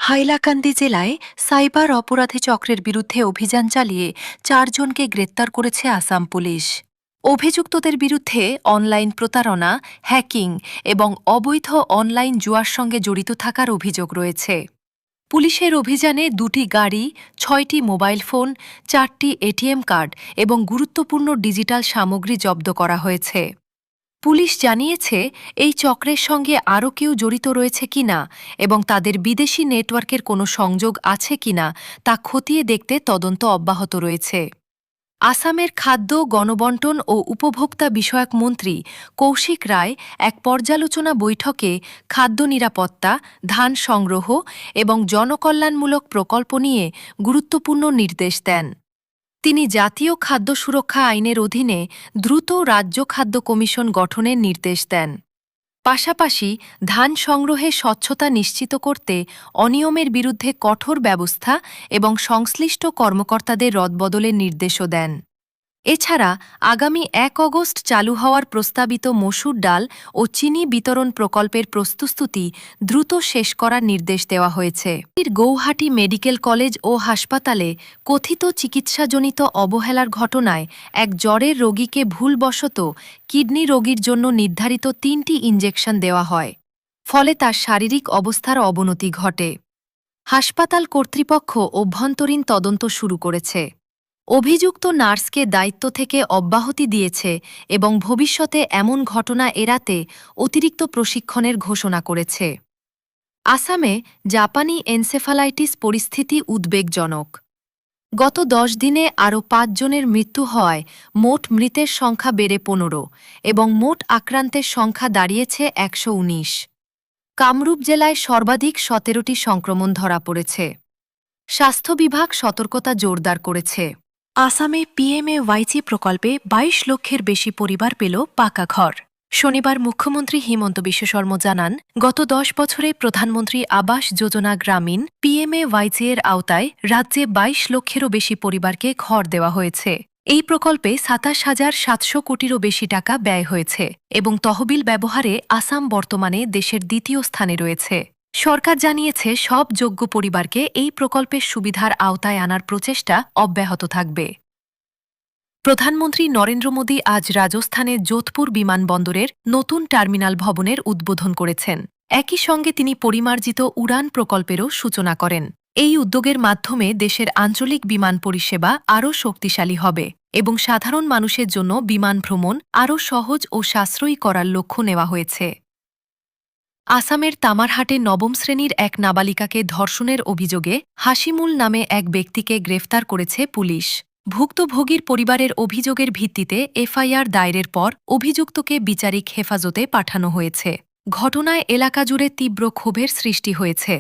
হাইলাকান্দি জেলায় সাইবার অপরাধী চক্রের বিরুদ্ধে অভিযান চালিয়ে ৪ জনকে গ্রেপ্তার করেছে আসাম পুলিশ। অভিযুক্তদের বিরুদ্ধে অনলাইন প্রতারণা, হ্যাকিং এবং অবৈধ অনলাইন জুয়ার সঙ্গে জড়িত থাকার অভিযোগ রয়েছে। পুলিশের অভিযানে ২টি গাড়ি, ৬টি মোবাইল ফোন, ৪টি এটিএম কার্ড এবং গুরুত্বপূর্ণ ডিজিটাল সামগ্রী জব্দ করা হয়েছে। পুলিশ জানিয়েছে এই চক্রের সঙ্গে আরও কেউ জড়িত রয়েছে কিনা এবং তাদের বিদেশি নেটওয়ার্কের কোনো সংযোগ আছে কিনা তা খতিয়ে দেখতে তদন্ত অব্যাহত রয়েছে। আসামের খাদ্য, গণবণ্টন ও উপভোক্তা বিষয়ক মন্ত্রী কৌশিক রায় এক পর্যালোচনা বৈঠকে খাদ্য নিরাপত্তা, ধান সংগ্রহ এবং জনকল্যাণমূলক প্রকল্প নিয়ে গুরুত্বপূর্ণ নির্দেশ দেন। তিনি জাতীয় খাদ্য সুরক্ষা আইনের অধীনে দ্রুত রাজ্য খাদ্য কমিশন গঠনের নির্দেশ দেন। পাশাপাশি ধান সংগ্রহে স্বচ্ছতা নিশ্চিত করতে অনিয়মের বিরুদ্ধে কঠোর ব্যবস্থা এবং সংশ্লিষ্ট কর্মকর্তাদের রদবদলের নির্দেশও দেন। এছাড়া আগামী ১ অগস্ট চালু হওয়ার প্রস্তাবিত মসুর ডাল ও চিনি বিতরণ প্রকল্পের প্রস্তুতি দ্রুত শেষ করার নির্দেশ দেওয়া হয়েছে। গৌহাটি মেডিকেল কলেজ ও হাসপাতালে কথিত চিকিৎসাজনিত অবহেলার ঘটনায় এক জ্বরের রোগীকে ভুলবশত কিডনি রোগীর জন্য নির্ধারিত ৩টি ইনজেকশন দেওয়া হয়, ফলে তার শারীরিক অবস্থার অবনতি ঘটে। হাসপাতাল কর্তৃপক্ষ অভ্যন্তরীণ তদন্ত শুরু করেছে। অভিযুক্ত নার্সকে দায়িত্ব থেকে অব্যাহতি দিয়েছে এবং ভবিষ্যতে এমন ঘটনা এড়াতে অতিরিক্ত প্রশিক্ষণের ঘোষণা করেছে। আসামে জাপানি এনসেফালাইটিস পরিস্থিতি উদ্বেগজনক। গত ১০ দিনে আরও ৫ জনের মৃত্যু হওয়ায় মোট মৃতের সংখ্যা বেড়ে ১৫ এবং মোট আক্রান্তের সংখ্যা দাঁড়িয়েছে ১১৯। কামরূপ জেলায় সর্বাধিক ১৭টি সংক্রমণ ধরা পড়েছে। স্বাস্থ্য বিভাগ সতর্কতা জোরদার করেছে। আসামে পিএমএওয়াইজি প্রকল্পে ২২ লক্ষের বেশি পরিবার পেল পাকা ঘর। শনিবার মুখ্যমন্ত্রী হিমন্ত বিশ্ব শর্মা জানান, গত ১০ বছরে প্রধানমন্ত্রী আবাস যোজনা গ্রামীণ পিএমএওয়াইজি এর আওতায় রাজ্যে ২২ লক্ষেরও বেশি পরিবারকে ঘর দেওয়া হয়েছে। এই প্রকল্পে ২৭,৭০০ কোটিরও বেশি টাকা ব্যয় হয়েছে এবং তহবিল ব্যবহারে আসাম বর্তমানে দেশের ২য় স্থানে রয়েছে। সরকার জানিয়েছে সব যোগ্য পরিবারকে এই প্রকল্পের সুবিধার আওতায় আনার প্রচেষ্টা অব্যাহত থাকবে। প্রধানমন্ত্রী নরেন্দ্র মোদী আজ রাজস্থানের যোধপুর বিমানবন্দরের নতুন টার্মিনাল ভবনের উদ্বোধন করেছেন। একই সঙ্গে তিনি পরিমার্জিত উড়ান প্রকল্পেরও সূচনা করেন। এই উদ্যোগের মাধ্যমে দেশের আঞ্চলিক বিমান পরিষেবা আরও শক্তিশালী হবে এবং সাধারণ মানুষের জন্য বিমান ভ্রমণ আরও সহজ ও সাশ্রয়ী করার লক্ষ্য নেওয়া হয়েছে। আসামের তামারহাটে নবম শ্রেণীর এক নাবালিকাকে ধর্ষণের অভিযোগে হাসিমুল নামে এক ব্যক্তিকে গ্রেফতার করেছে পুলিশ। ভুক্তভোগীর পরিবারের অভিযোগের ভিত্তিতে এফআইআর দায়েরের পর অভিযুক্তকে বিচারিক হেফাজতে পাঠানো হয়েছে। ঘটনায় এলাকা জুড়ে তীব্র ক্ষোভের সৃষ্টি হয়েছে।